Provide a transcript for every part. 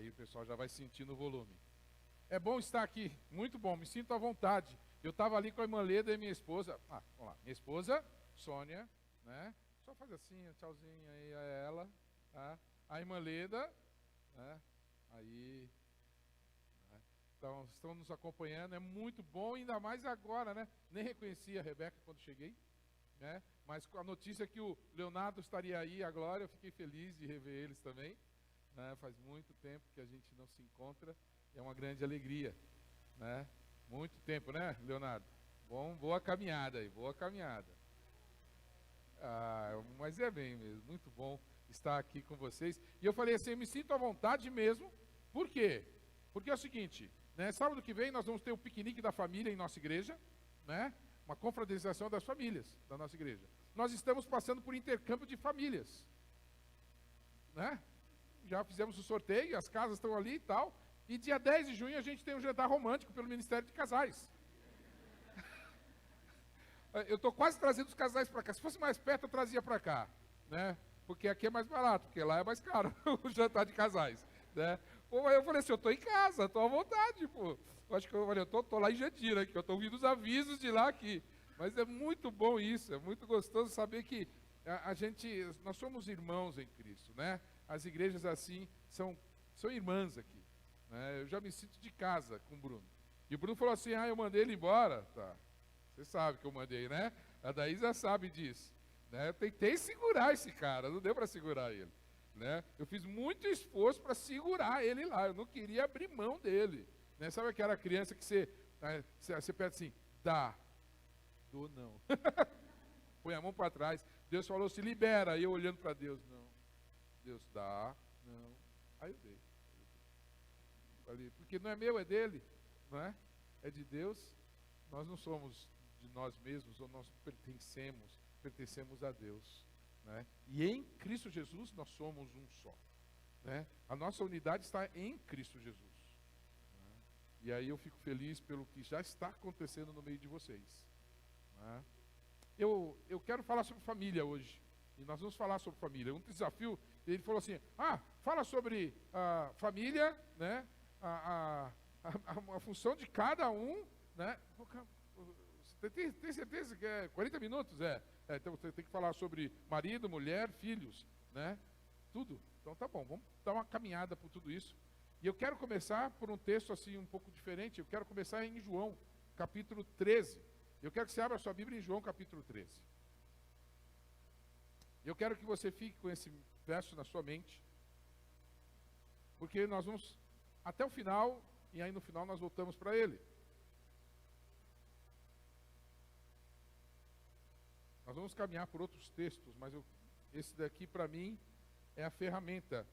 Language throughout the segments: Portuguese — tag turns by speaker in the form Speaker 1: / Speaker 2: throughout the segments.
Speaker 1: Aí o pessoal já vai sentindo o volume. É bom estar aqui, muito bom, me sinto à vontade. Eu estava ali com a irmã Leda e minha esposa. Vamos lá, minha esposa, Sônia, né? Só faz assim, um tchauzinho aí a ela, tá? A irmã Leda, né? Aí, né? Então, estão nos acompanhando, é muito bom, ainda mais agora, né? Nem reconheci a Rebeca quando cheguei, né? Mas com a notícia que o Leonardo estaria aí, a Glória, eu fiquei feliz de rever eles também, né? Faz muito tempo que a gente não se encontra, é uma grande alegria, né? Muito tempo, né, Leonardo? Bom, boa caminhada aí, boa caminhada. Mas é bem mesmo, muito bom estar aqui com vocês. E eu falei assim, eu me sinto à vontade mesmo, por quê? Porque é o seguinte, né, sábado que vem nós vamos ter um piquenique da família em nossa igreja, né? Uma confraternização das famílias da nossa igreja. Nós estamos passando por intercâmbio de famílias, né? Já fizemos o sorteio, as casas estão ali e tal. E dia 10 de junho a gente tem um jantar romântico pelo Ministério de Casais. Eu estou quase trazendo os casais para cá. Se fosse mais perto, eu trazia para cá, né? Porque aqui é mais barato, porque lá é mais caro o jantar de casais, né? Eu falei assim, eu estou em casa, estou à vontade, pô. Eu acho que eu estou lá em Jandira, que eu estou ouvindo os avisos de lá aqui. Mas é muito bom isso, é muito gostoso saber que nós somos irmãos em Cristo, né? As igrejas assim são irmãs aqui, né? Eu já me sinto de casa com o Bruno. E o Bruno falou assim, eu mandei ele embora, tá? Você sabe que eu mandei, né? A Daísa sabe disso, né? Eu tentei segurar esse cara, não deu para segurar ele, né? Eu fiz muito esforço para segurar ele lá, eu não queria abrir mão dele, né? Sabe aquela criança que você pede assim, dá, dou não. Põe a mão para trás, Deus falou, se libera, e eu olhando para Deus, não. Deus dá, não. Aí eu dei. Falei, porque não é meu, é dele, não é? É de Deus. Nós não somos de nós mesmos, ou nós pertencemos a Deus, né? E em Cristo Jesus nós somos um só, né? A nossa unidade está em Cristo Jesus, né? E aí eu fico feliz pelo que já está acontecendo no meio de vocês, né? Eu quero falar sobre família hoje, e nós vamos falar sobre família. Um desafio, ele falou assim, fala sobre a família, né? A função de cada um, né? Você tem certeza que é 40 minutos? Então você tem que falar sobre marido, mulher, filhos, né? Tudo. Então tá bom, vamos dar uma caminhada por tudo isso. E eu quero começar por um texto assim um pouco diferente. Eu quero começar em João, capítulo 13. Eu quero que você abra a sua Bíblia em João, capítulo 13. Eu quero que você fique com esse verso na sua mente, porque nós vamos até o final, e aí no final nós voltamos para ele. Nós vamos caminhar por outros textos, mas esse daqui para mim é a ferramenta.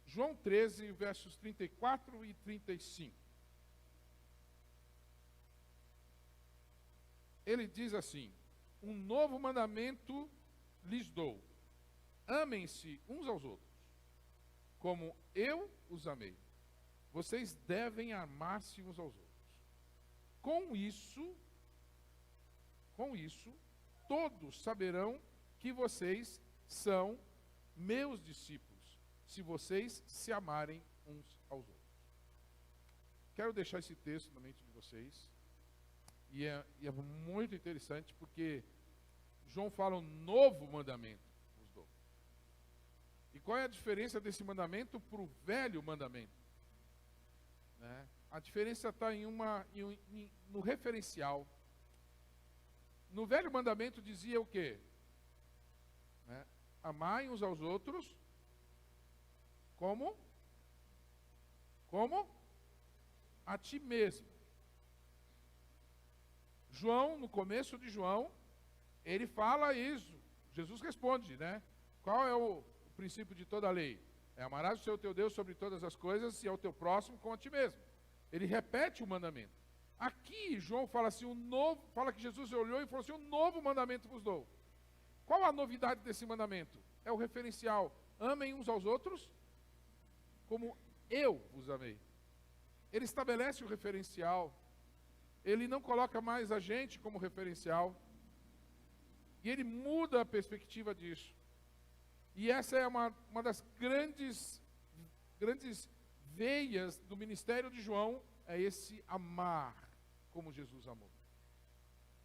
Speaker 1: João 13, versos 34 e 35. Ele diz assim, um novo mandamento lhes dou, amem-se uns aos outros, como eu os amei. Vocês devem amar-se uns aos outros. Com isso, todos saberão que vocês são meus discípulos, se vocês se amarem uns aos outros. Quero deixar esse texto na mente de vocês, e é muito interessante, porque João fala um novo mandamento vos dou. E qual é a diferença desse mandamento para o velho mandamento? Né? A diferença está no referencial. No velho mandamento dizia o quê? Né? Amai uns aos outros como? Como? A ti mesmo. João, no começo de João, ele fala isso. Jesus responde, né? Qual é o princípio de toda a lei? É amarás o Senhor teu Deus sobre todas as coisas e ao teu próximo como a ti mesmo. Ele repete o mandamento. Aqui João fala assim, fala que Jesus olhou e falou assim, um novo mandamento vos dou. Qual a novidade desse mandamento? É o referencial, amem uns aos outros como eu vos amei. Ele estabelece o referencial, ele não coloca mais a gente como referencial, e ele muda a perspectiva disso. E essa é uma das grandes veias do ministério de João é esse amar como Jesus amou.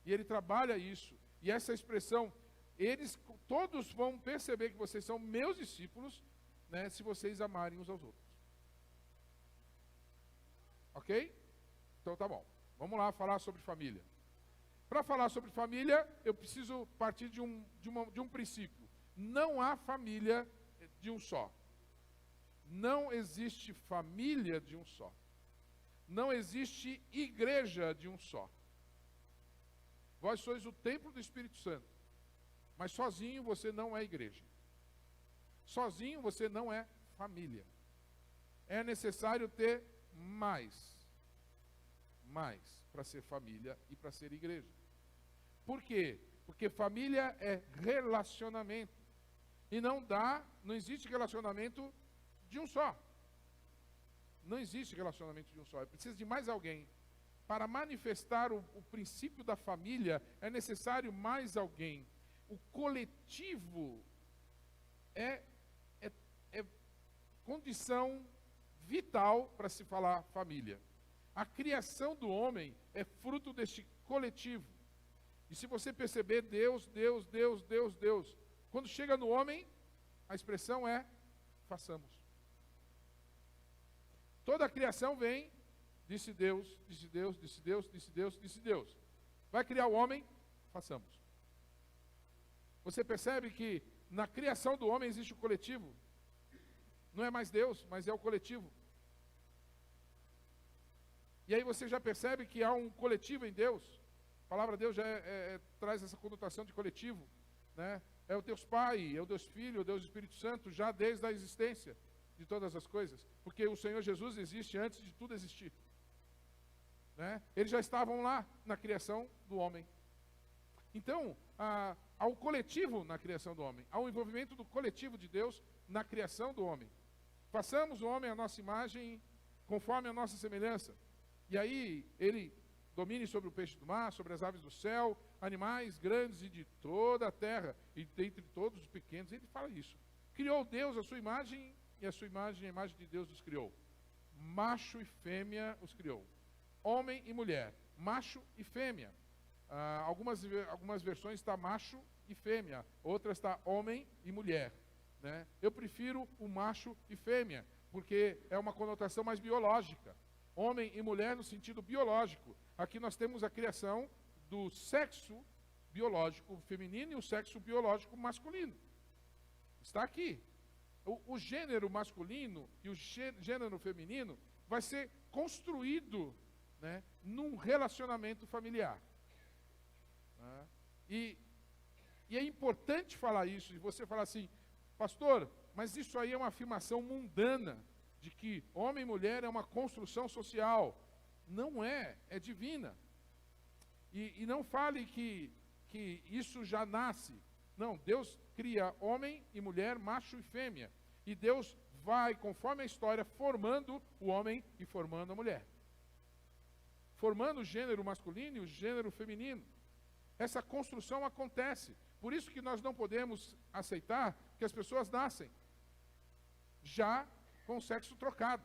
Speaker 1: E ele trabalha isso. E essa expressão, eles todos vão perceber que vocês são meus discípulos, né, se vocês amarem uns aos outros. Ok? Então tá bom. Vamos lá falar sobre família. Para falar sobre família, eu preciso partir de um princípio. Não há família de um só. Não existe família de um só. Não existe igreja de um só. Vós sois o templo do Espírito Santo. Mas sozinho você não é igreja. Sozinho você não é família. É necessário ter mais para ser família e para ser igreja. Por quê? Porque família é relacionamento. E não existe relacionamento de um só. Não existe relacionamento de um só. Precisa de mais alguém. Para manifestar o princípio da família, é necessário mais alguém. O coletivo é condição vital para se falar família. A criação do homem é fruto deste coletivo. E se você perceber, Deus. Quando chega no homem, a expressão é façamos. Toda a criação vem, disse Deus. Vai criar o homem, façamos. Você percebe que na criação do homem existe o coletivo. Não é mais Deus, mas é o coletivo. E aí você já percebe que há um coletivo em Deus. A palavra Deus já traz essa conotação de coletivo, né? É o Deus Pai, é o Deus Filho, é o Deus Espírito Santo, já desde a existência de todas as coisas. Porque o Senhor Jesus existe antes de tudo existir, né? Eles já estavam lá na criação do homem. Então, há um coletivo na criação do homem. Há um envolvimento do coletivo de Deus na criação do homem. Façamos o homem à nossa imagem, conforme a nossa semelhança. E aí, ele domine sobre o peixe do mar, sobre as aves do céu, animais grandes e de toda a terra, e dentre todos os pequenos. Ele fala isso. Criou Deus a sua imagem, e a sua imagem, a imagem de Deus os criou. Macho e fêmea os criou. Homem e mulher, macho e fêmea. Algumas versões está macho e fêmea, outras está homem e mulher, né? Eu prefiro o macho e fêmea, porque é uma conotação mais biológica. Homem e mulher no sentido biológico. Aqui nós temos a criação do sexo biológico feminino e o sexo biológico masculino. Está aqui. O gênero masculino e o gênero feminino vai ser construído, né, num relacionamento familiar. E é importante falar isso, e você falar assim, pastor, mas isso aí é uma afirmação mundana, de que homem e mulher é uma construção social. Não é divina. E não fale que isso já nasce. Não, Deus cria homem e mulher, macho e fêmea. E Deus vai, conforme a história, formando o homem e formando a mulher. Formando o gênero masculino e o gênero feminino. Essa construção acontece. Por isso que nós não podemos aceitar que as pessoas nascem já com o sexo trocado.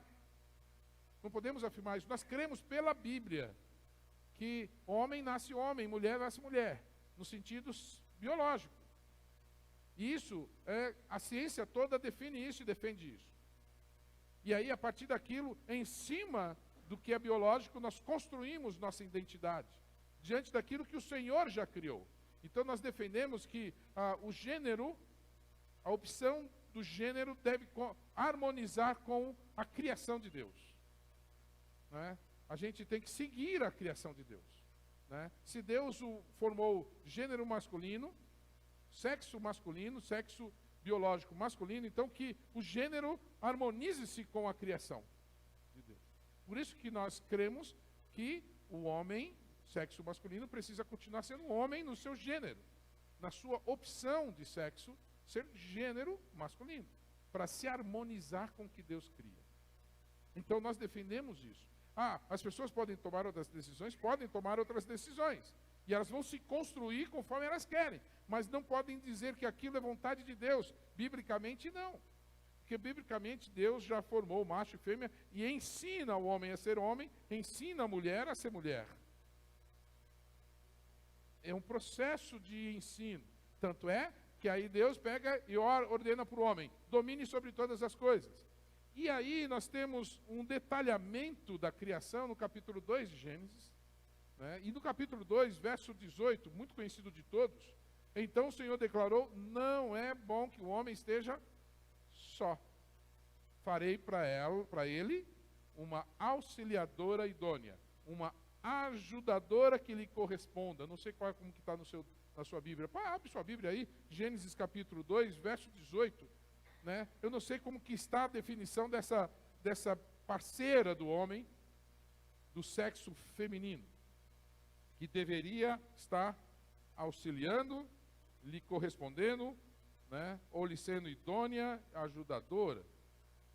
Speaker 1: Não podemos afirmar isso. Nós cremos pela Bíblia que homem nasce homem, mulher nasce mulher, no sentido biológico. E isso, a ciência toda define isso e defende isso. E aí, a partir daquilo, em cima do que é biológico, nós construímos nossa identidade, diante daquilo que o Senhor já criou. Então, nós defendemos que o gênero, a opção do gênero deve harmonizar com a criação de Deus, né? A gente tem que seguir a criação de Deus, né? Se Deus formou gênero masculino, sexo biológico masculino, então que o gênero harmonize-se com a criação de Deus. Por isso que nós cremos que o homem, sexo masculino, precisa continuar sendo um homem no seu gênero, na sua opção de sexo, ser gênero masculino, para se harmonizar com o que Deus cria. Então nós defendemos isso. As pessoas podem tomar outras decisões? Podem tomar outras decisões. E elas vão se construir conforme elas querem. Mas não podem dizer que aquilo é vontade de Deus. Biblicamente, não. Porque Porque, biblicamente, Deus já formou macho e fêmea e ensina o homem a ser homem, ensina a mulher a ser mulher. É um processo de ensino. Tanto é que aí Deus pega e ordena para o homem: domine sobre todas as coisas. E aí nós temos um detalhamento da criação no capítulo 2 de Gênesis, né? E no capítulo 2, verso 18, muito conhecido de todos: então o Senhor declarou: não é bom que o homem esteja só. Farei para ele uma auxiliadora idônea, uma ajudadora que lhe corresponda. Não sei como que está na sua Bíblia. Abre sua Bíblia aí, Gênesis capítulo 2, verso 18. Né? Eu não sei como que está a definição dessa parceira do homem, do sexo feminino, que deveria estar auxiliando, lhe correspondendo, né? Ou lhe sendo idônea, ajudadora.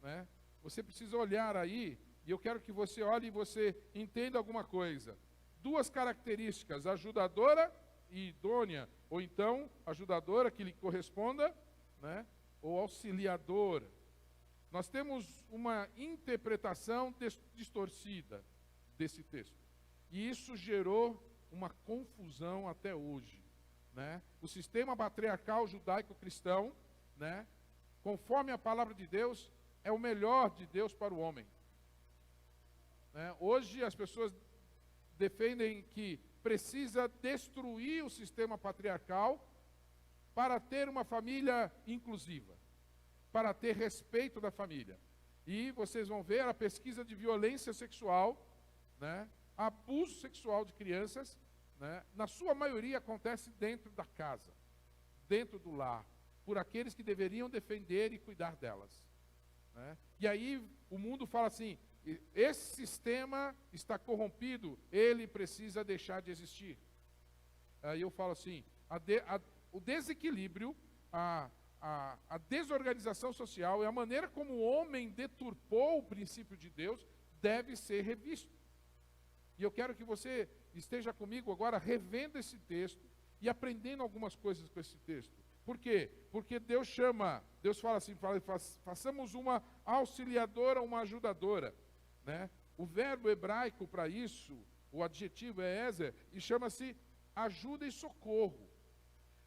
Speaker 1: Né? Você precisa olhar aí, e eu quero que você olhe e você entenda alguma coisa. Duas características: ajudadora e idônea, ou então ajudadora que lhe corresponda, né? Ou auxiliadora. Nós temos uma interpretação distorcida desse texto, e isso gerou uma confusão até hoje, né? O sistema patriarcal judaico-cristão, né, conforme a palavra de Deus, é o melhor de Deus para o homem, né? Hoje as pessoas defendem que precisa destruir o sistema patriarcal para ter uma família inclusiva, para ter respeito da família. E vocês vão ver a pesquisa de violência sexual, né, abuso sexual de crianças, né, na sua maioria acontece dentro da casa, dentro do lar, por aqueles que deveriam defender e cuidar delas, né? E aí o mundo fala assim: esse sistema está corrompido, ele precisa deixar de existir. Aí eu falo assim: o desequilíbrio, a desorganização social e a maneira como o homem deturpou o princípio de Deus deve ser revisto. E eu quero que você esteja comigo agora revendo esse texto e aprendendo algumas coisas com esse texto. Por quê? Porque Deus fala assim: façamos uma auxiliadora, uma ajudadora, né? O verbo hebraico para isso, o adjetivo é ezer, e chama-se ajuda e socorro.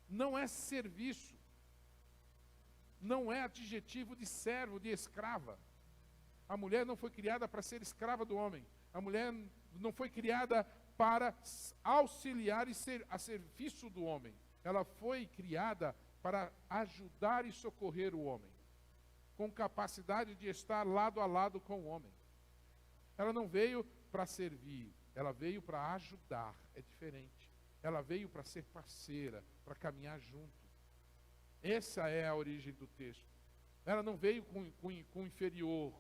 Speaker 1: Não é serviço, não é adjetivo de servo, de escrava. A mulher não foi criada para ser escrava do homem. A mulher não foi criada para auxiliar e ser a serviço do homem. Ela foi criada para ajudar e socorrer o homem, com capacidade de estar lado a lado com o homem. Ela não veio para servir, ela veio para ajudar. É diferente. Ela veio para ser parceira, para caminhar junto. Essa é a origem do texto. Ela não veio com inferior,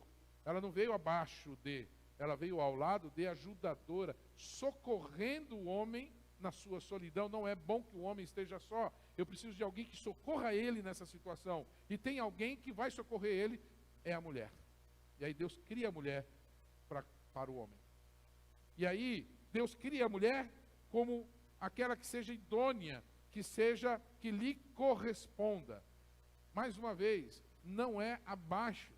Speaker 1: ela não veio abaixo de, ela veio ao lado de, ajudadora, socorrendo o homem na sua solidão. Não é bom que o homem esteja só. Eu preciso de alguém que socorra ele nessa situação. E tem alguém que vai socorrer ele, é a mulher. E aí Deus cria a mulher para o homem. E aí Deus cria a mulher como aquela que seja idônea, que lhe corresponda. Mais uma vez, não é abaixo.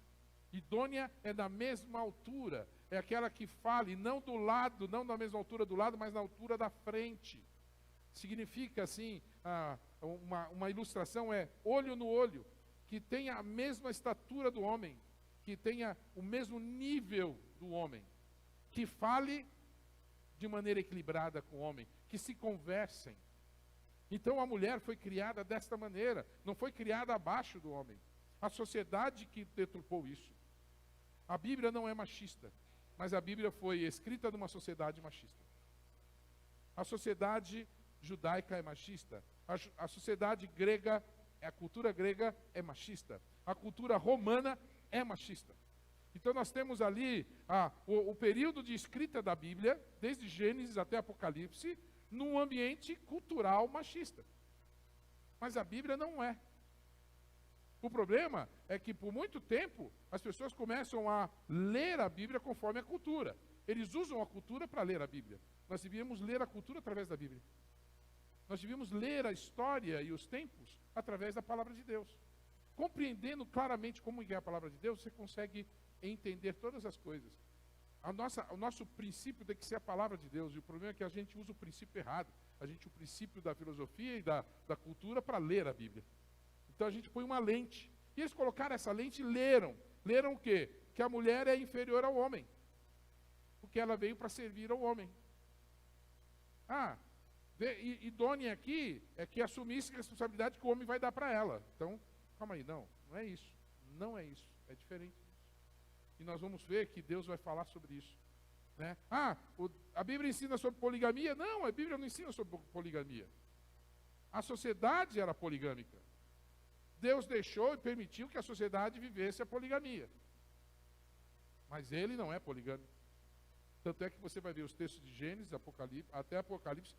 Speaker 1: Idônea é da mesma altura, é aquela que fale, não do lado, não da mesma altura do lado, mas na altura da frente. Significa assim, uma ilustração é olho no olho, que tenha a mesma estatura do homem, que tenha o mesmo nível do homem, que fale de maneira equilibrada com o homem, que se conversem. Então a mulher foi criada desta maneira, não foi criada abaixo do homem. A sociedade que deturpou isso. A Bíblia não é machista, mas a Bíblia foi escrita numa sociedade machista. A sociedade judaica é machista. A sociedade grega, a cultura grega é machista. A cultura romana é machista. Então nós temos ali o período de escrita da Bíblia, desde Gênesis até Apocalipse, num ambiente cultural machista. Mas a Bíblia não é. O problema é que por muito tempo as pessoas começam a ler a Bíblia conforme a cultura. Eles usam a cultura para ler a Bíblia. Nós devíamos ler a cultura através da Bíblia. Nós devíamos ler a história e os tempos através da palavra de Deus. compreendendo claramente como é a palavra de Deus, você consegue entender todas as coisas. O nosso princípio tem que ser a palavra de Deus, e o problema é que a gente usa o princípio errado. A gente usa o princípio da filosofia e da cultura para ler a Bíblia. Então a gente põe uma lente. E eles colocaram essa lente e leram. Leram o quê? Que a mulher é inferior ao homem. Porque ela veio para servir ao homem. Idônea aqui é que assumisse a responsabilidade que o homem vai dar para ela. Então, calma aí, não é isso. Não é isso, é diferente disso. E nós vamos ver que Deus vai falar sobre isso. Né? A Bíblia ensina sobre poligamia? Não, a Bíblia não ensina sobre poligamia. A sociedade era poligâmica. Deus deixou e permitiu que a sociedade vivesse a poligamia. Mas ele não é poligâmico. Tanto é que você vai ver os textos de Gênesis, Apocalipse, até Apocalipse,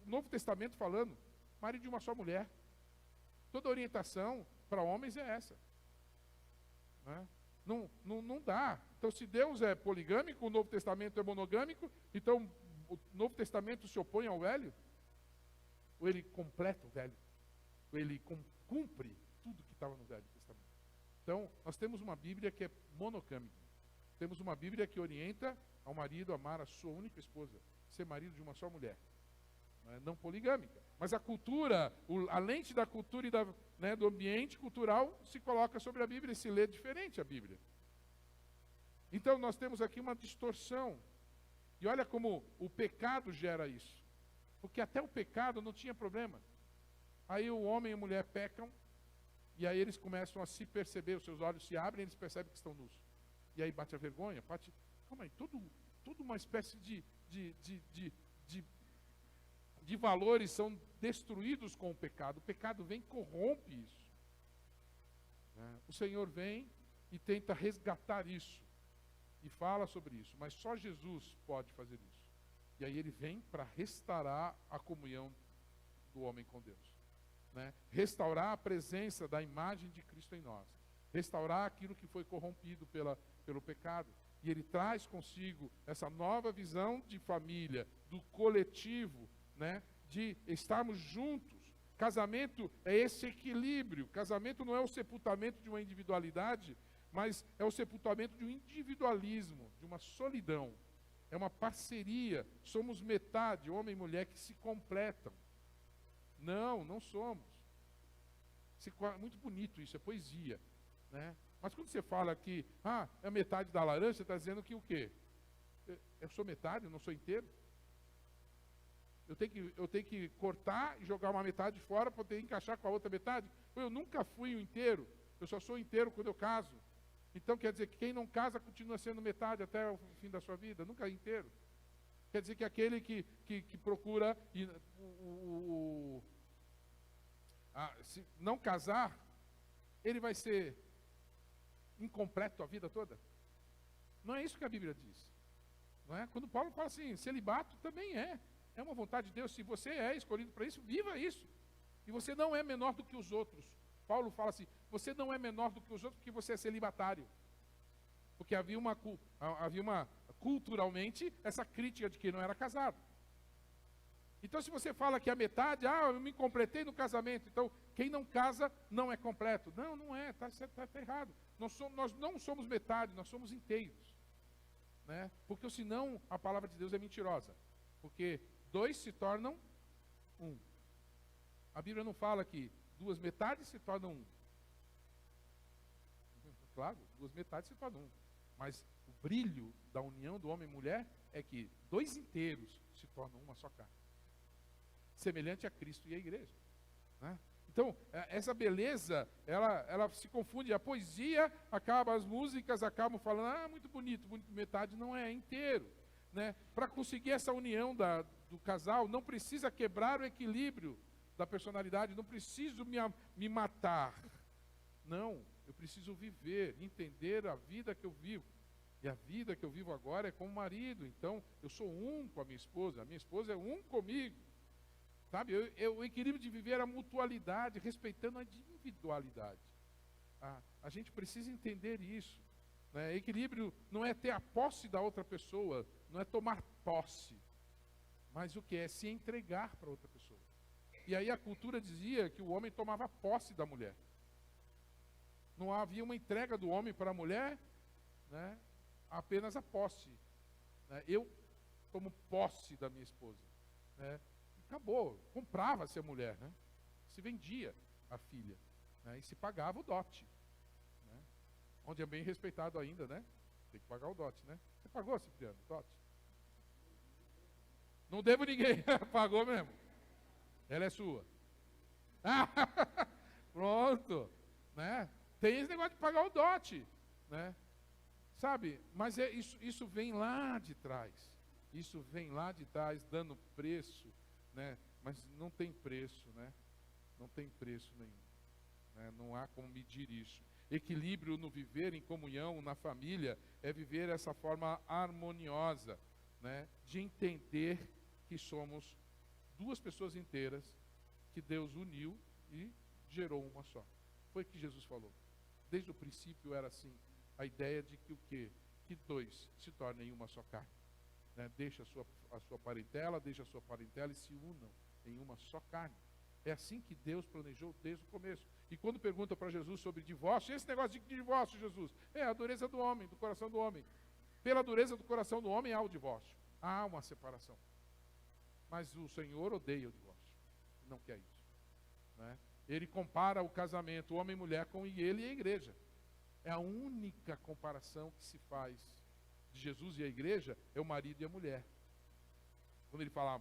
Speaker 1: o Novo Testamento falando, marido de uma só mulher. Toda orientação para homens é essa. Né? Não dá. Então, se Deus é poligâmico, o Novo Testamento é monogâmico, então o Novo Testamento se opõe ao Velho? Ou ele completa o Velho? Ou ele cumpre tudo que estava no Velho Testamento? Então, nós temos uma Bíblia que é monogâmica. Temos uma Bíblia que orienta ao marido a amar a sua única esposa, ser marido de uma só mulher. Não poligâmica. Mas a cultura, a lente da cultura e do ambiente cultural se coloca sobre a Bíblia e se lê diferente a Bíblia. Então nós temos aqui uma distorção. E olha como o pecado gera isso. Porque até o pecado não tinha problema. Aí o homem e a mulher pecam, e aí eles começam a se perceber, os seus olhos se abrem e eles percebem que estão nus. E aí bate a vergonha, calma aí, toda uma espécie de valores são destruídos com o pecado. O pecado vem e corrompe isso. O Senhor vem e tenta resgatar isso. E fala sobre isso. Mas só Jesus pode fazer isso. E aí ele vem para restaurar a comunhão do homem com Deus. Restaurar a presença da imagem de Cristo em nós. Restaurar aquilo que foi corrompido pelo pecado. E ele traz consigo essa nova visão de família, do coletivo, de estarmos juntos. Casamento é esse equilíbrio. Casamento não é o sepultamento de uma individualidade, mas é o sepultamento de um individualismo, de uma solidão. É uma parceria. Somos metade, homem e mulher, que se completam. Não somos. Muito bonito isso, é poesia. Mas quando você fala que é metade da laranja, você está dizendo que o quê? Eu sou metade, eu não sou inteiro? Eu tenho que cortar e jogar uma metade fora para poder encaixar com a outra metade? Eu nunca fui o inteiro, eu só sou inteiro quando eu caso. Então quer dizer que quem não casa continua sendo metade até o fim da sua vida, nunca é inteiro. Quer dizer que aquele que procura se não casar, ele vai ser incompleto a vida toda? Não é isso que a Bíblia diz. Não é? Quando Paulo fala assim, celibato também é uma vontade de Deus. Se você é escolhido para isso, viva isso. E você não é menor do que os outros. Paulo fala assim, você não é menor do que os outros porque você é celibatário. Porque havia uma culturalmente essa crítica de que não era casado. Então se você fala que a metade, eu me completei no casamento, então quem não casa não é completo. Não é, está errado. Nós não somos metade, nós somos inteiros. Porque senão a palavra de Deus é mentirosa. Porque 2 se tornam 1. A Bíblia não fala que 2 metades se tornam 1. Claro, 2 metades se tornam 1. Mas o brilho da união do homem e mulher é que 2 inteiros se tornam uma só carne. Semelhante a Cristo e a igreja. Então, essa beleza, ela se confunde. A poesia acaba, as músicas acabam falando, muito bonito, metade não é inteiro. Para conseguir essa união do casal, não precisa quebrar o equilíbrio da personalidade, não preciso me matar. Não, eu preciso viver, entender a vida que eu vivo. E a vida que eu vivo agora é como marido. Então, eu sou um com a minha esposa é um comigo. Sabe, o equilíbrio de viver a mutualidade, respeitando a individualidade. A gente precisa entender isso. Equilíbrio não é ter a posse da outra pessoa, não é tomar posse, mas o que é se entregar para outra pessoa. E aí a cultura dizia que o homem tomava posse da mulher. Não havia uma entrega do homem para a mulher, né? Apenas a posse. Né? Eu tomo posse da minha esposa. Né? Acabou, comprava-se a mulher, né? Se vendia a filha, né? E se pagava o dote. Né? Onde é bem respeitado ainda, né? Tem que pagar o dote, né? Você pagou, Cipriano, o dote? Não devo ninguém, pagou mesmo. Ela é sua. Pronto, né? Tem esse negócio de pagar o dote, né? Sabe, mas isso vem lá de trás. Isso vem lá de trás, dando preço, né? Mas não tem preço, né? Não tem preço nenhum. Né? Não há como medir isso. Equilíbrio no viver em comunhão, na família, é viver essa forma harmoniosa, né? De entender que somos duas pessoas inteiras, que Deus uniu e gerou uma só. Foi o que Jesus falou. Desde o princípio era assim, a ideia de que o quê? Que dois se tornem uma só carne. Né? Deixa a sua parentela, deixa a sua parentela e se unam em uma só carne. É assim que Deus planejou desde o começo. E quando pergunta para Jesus sobre divórcio, esse negócio de divórcio, Jesus, é a dureza do homem, do coração do homem. Pela dureza do coração do homem há o divórcio. Há uma separação. Mas o Senhor odeia o divórcio. Não quer isso. Né? Ele compara o casamento, homem e mulher, com ele e a igreja. É a única comparação que se faz de Jesus e a igreja, é o marido e a mulher. Quando ele fala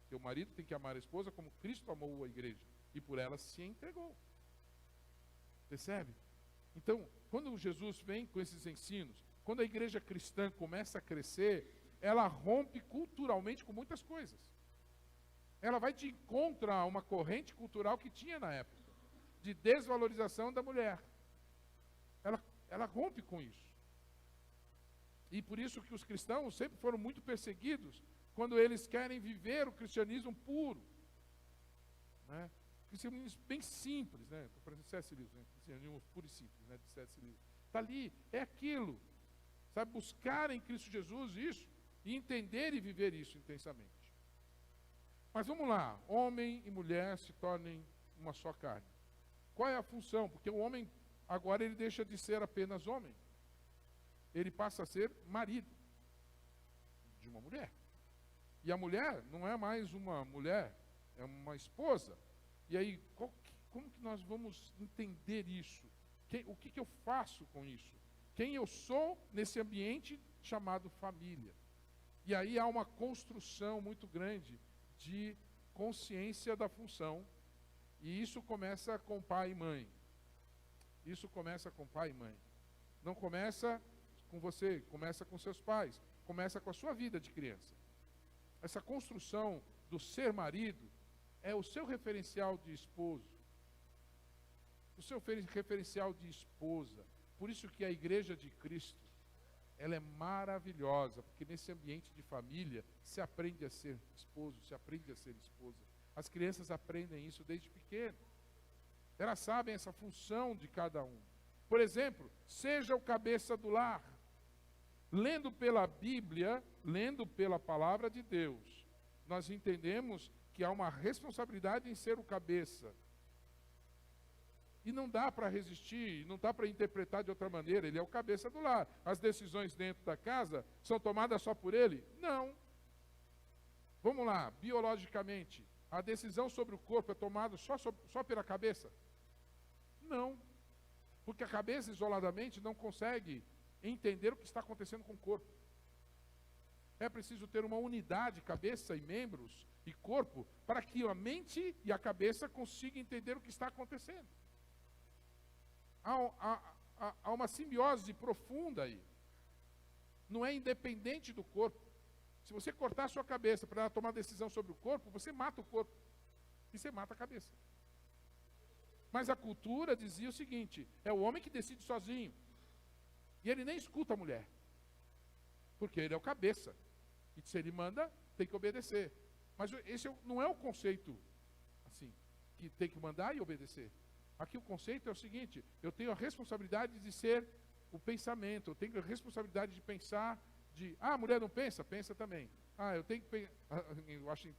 Speaker 1: que o marido tem que amar a esposa como Cristo amou a igreja e por ela se entregou. Percebe? Então, quando Jesus vem com esses ensinos, quando a igreja cristã começa a crescer, ela rompe culturalmente com muitas coisas. Ela vai de encontro a uma corrente cultural que tinha na época, de desvalorização da mulher. Ela rompe com isso. E por isso que os cristãos sempre foram muito perseguidos quando eles querem viver o cristianismo puro. Né? Cristianismo bem simples, né? Estou parecendo C.S. Lewis, né? Cristianismo puro e simples, né? De C.S. Lewis. Está ali, é aquilo. Sabe, buscar em Cristo Jesus isso e entender e viver isso intensamente. Mas vamos lá, homem e mulher se tornem uma só carne. Qual é a função? Porque o homem, agora ele deixa de ser apenas homem. Ele passa a ser marido de uma mulher. E a mulher não é mais uma mulher, é uma esposa. E aí, como que nós vamos entender isso? O que eu faço com isso? Quem eu sou nesse ambiente chamado família? E aí há uma construção muito grande de consciência da função. E isso começa com pai e mãe. Isso começa com pai e mãe. Não começa com você, começa com seus pais. Começa com a sua vida de criança. Essa construção do ser marido é o seu referencial de esposo. O seu referencial de esposa. Por isso que a igreja de Cristo, ela é maravilhosa, porque nesse ambiente de família se aprende a ser esposo, se aprende a ser esposa. As crianças aprendem isso desde pequeno. Elas sabem essa função de cada um. Por exemplo, seja o cabeça do lar. Lendo pela Bíblia, lendo pela palavra de Deus, nós entendemos que há uma responsabilidade em ser o cabeça. E não dá para resistir, não dá para interpretar de outra maneira. Ele é o cabeça do lar. As decisões dentro da casa são tomadas só por ele? Não. Vamos lá, biologicamente, a decisão sobre o corpo é tomada só pela cabeça? Não. Porque a cabeça isoladamente não consegue entender o que está acontecendo com o corpo. É preciso ter uma unidade, cabeça e membros e corpo, para que a mente e a cabeça consigam entender o que está acontecendo. Há uma simbiose profunda aí. Não é independente do corpo. Se você cortar a sua cabeça para ela tomar decisão sobre o corpo, você mata o corpo. E você mata a cabeça. Mas a cultura dizia o seguinte: é o homem que decide sozinho. E ele nem escuta a mulher. Porque ele é o cabeça. E se ele manda, tem que obedecer. Mas esse não é o conceito, assim, que tem que mandar e obedecer. Aqui o conceito é o seguinte: eu tenho a responsabilidade de ser o pensamento, eu tenho a responsabilidade de pensar, a mulher não pensa? Pensa também. Eu tenho que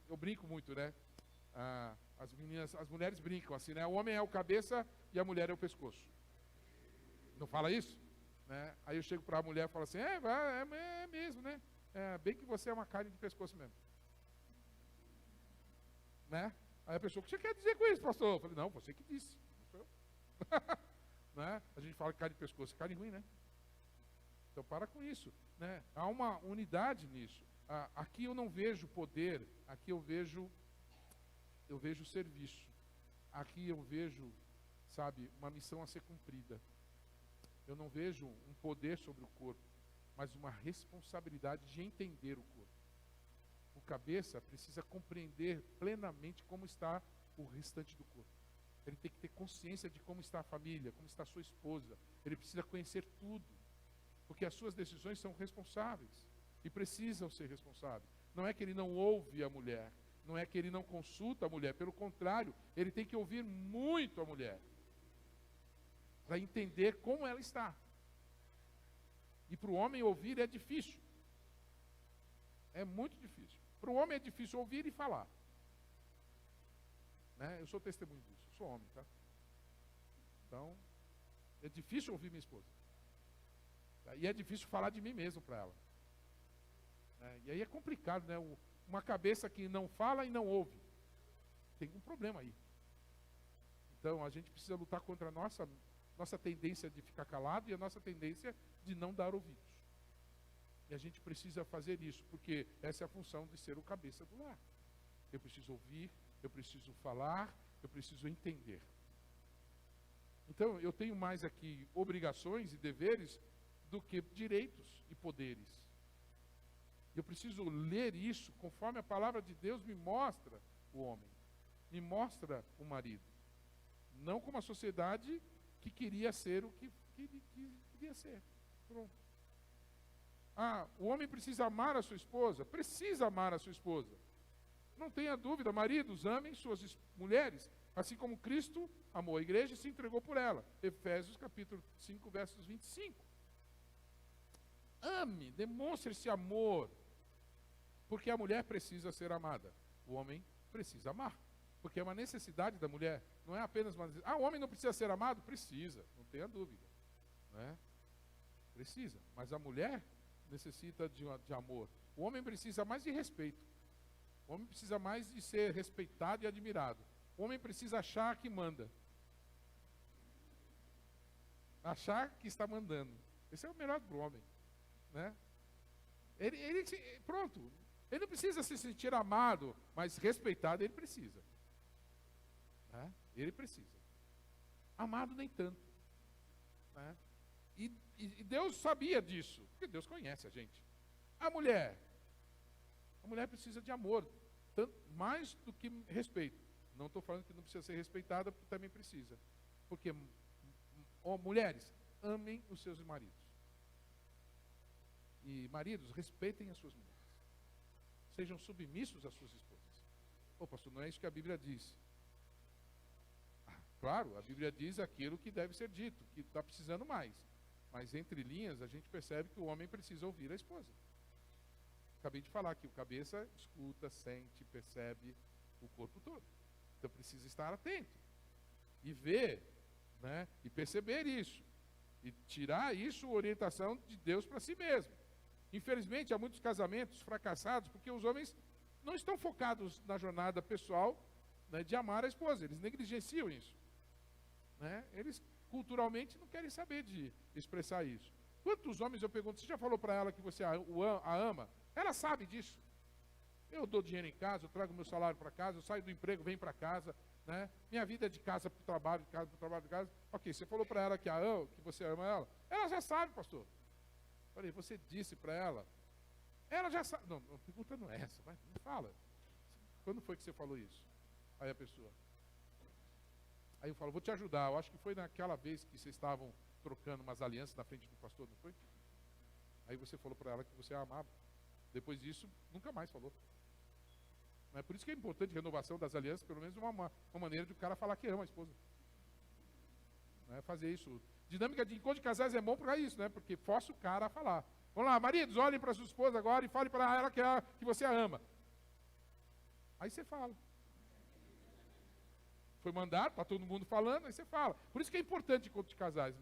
Speaker 1: eu brinco muito, né? As mulheres brincam assim, né? O homem é o cabeça e a mulher é o pescoço. Não fala isso? Né? Aí eu chego para a mulher e falo assim, é mesmo, né? Bem que você é uma carne de pescoço mesmo. Né? Aí a pessoa, o que você quer dizer com isso, pastor? Eu falei, não, você que disse, não sou eu. Né? A gente fala que carne de pescoço é carne ruim, né? Então para com isso. Né? Há uma unidade nisso. Aqui eu não vejo poder, aqui eu vejo serviço. Aqui eu vejo, sabe, uma missão a ser cumprida. Eu não vejo um poder sobre o corpo, mas uma responsabilidade de entender o corpo. O cabeça precisa compreender plenamente como está o restante do corpo. Ele tem que ter consciência de como está a família, como está a sua esposa. Ele precisa conhecer tudo, porque as suas decisões são responsáveis e precisam ser responsáveis. Não é que ele não ouve a mulher, não é que ele não consulta a mulher, pelo contrário, ele tem que ouvir muito a mulher, para entender como ela está. E para o homem ouvir é difícil. É muito difícil. Para o homem é difícil ouvir e falar. Né? Eu sou testemunho disso. Eu sou homem, tá? Então, é difícil ouvir minha esposa. Tá? E é difícil falar de mim mesmo para ela. E aí é complicado, né? Uma cabeça que não fala e não ouve. Tem um problema aí. Então, a gente precisa lutar contra a nossa tendência de ficar calado e a nossa tendência de não dar ouvidos. E a gente precisa fazer isso, porque essa é a função de ser o cabeça do lar. Eu preciso ouvir, eu preciso falar, eu preciso entender. Então, eu tenho mais aqui obrigações e deveres do que direitos e poderes. Eu preciso ler isso conforme a palavra de Deus me mostra o homem, me mostra o marido. Não como a sociedade que queria ser o que queria ser. Pronto. O homem precisa amar a sua esposa? Precisa amar a sua esposa. Não tenha dúvida, maridos, amem suas mulheres, assim como Cristo amou a igreja e se entregou por ela. Efésios capítulo 5, versos 25. Ame, demonstre esse amor, porque a mulher precisa ser amada. O homem precisa amar, porque é uma necessidade da mulher. Não é apenas uma necessidade. O homem não precisa ser amado? Precisa, não tenha dúvida. Né? Precisa, mas a mulher necessita de amor. O homem precisa mais de respeito. O homem precisa mais de ser respeitado e admirado. O homem precisa achar que manda. Achar que está mandando. Esse é o melhor para o homem. Né? Pronto. Ele não precisa se sentir amado, mas respeitado ele precisa. Né? Ele precisa. Amado nem tanto. Né? E Deus sabia disso, porque Deus conhece a gente. A mulher precisa de amor, mais do que respeito. Não estou falando que não precisa ser respeitada, porque também precisa. Porque, mulheres, amem os seus maridos. E maridos, respeitem as suas mulheres. Sejam submissos às suas esposas. Pastor, não é isso que a Bíblia diz. Claro, a Bíblia diz aquilo que deve ser dito, que está precisando mais. Mas entre linhas, a gente percebe que o homem precisa ouvir a esposa. Acabei de falar que o cabeça escuta, sente, percebe o corpo todo. Então precisa estar atento. E ver, né, e perceber isso. E tirar isso, orientação de Deus para si mesmo. Infelizmente, há muitos casamentos fracassados porque os homens não estão focados na jornada pessoal, né, de amar a esposa. Eles negligenciam isso. Né? Eles culturalmente não querem saber de expressar isso. Quantos homens eu pergunto, você já falou para ela que você a ama? Ela sabe disso. Eu dou dinheiro em casa, eu trago meu salário para casa, eu saio do emprego, venho para casa, né? Minha vida é de casa para o trabalho, de casa para o trabalho, de casa. Ok, você falou para ela que que você ama ela? Ela já sabe, pastor. Falei, você disse para ela? Ela já sabe. Não, a pergunta não é essa, mas me fala. Quando foi que você falou isso? Aí a pessoa. Aí eu falo, vou te ajudar. Eu acho que foi naquela vez que vocês estavam trocando umas alianças na frente do pastor, não foi? Aí você falou para ela que você a amava. Depois disso, nunca mais falou. É por isso que é importante a renovação das alianças, pelo menos uma maneira de o cara falar que ama a esposa. Fazer isso. Dinâmica de encontro de casais é bom para isso, né? Porque força o cara a falar. Vamos lá, maridos, olhem para sua esposa agora e fale para ela que você a ama. Aí você fala. foi mandado, está todo mundo falando, aí você fala. Por isso que é importante encontro de casais.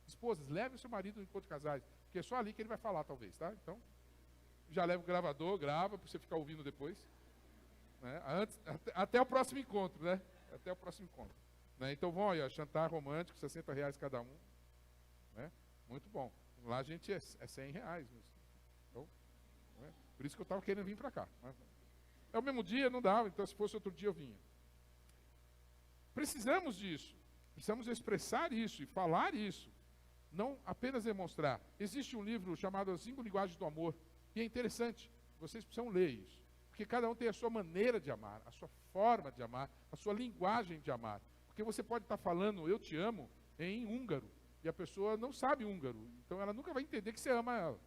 Speaker 1: Esposas, leve o seu marido no encontro de casais, porque é só ali que ele vai falar, talvez, tá? Então, já leva o gravador, grava, para você ficar ouvindo depois. Né? Até o próximo encontro, né? Até o próximo encontro. Né? Então vão aí, ó, jantar romântico, R$60 cada um. Né? Muito bom. Lá a gente é R$100. Então, né? Por isso que eu estava querendo vir para cá. Né? É o mesmo dia, não dava, então se fosse outro dia eu vinha. Precisamos disso. Precisamos expressar isso e falar isso. Não apenas demonstrar. Existe um livro chamado As 5 Linguagens do Amor. E é interessante. Vocês precisam ler isso. Porque cada um tem a sua maneira de amar, a sua forma de amar, a sua linguagem de amar. Porque você pode estar falando eu te amo em húngaro. E a pessoa não sabe húngaro. Então ela nunca vai entender que você ama ela.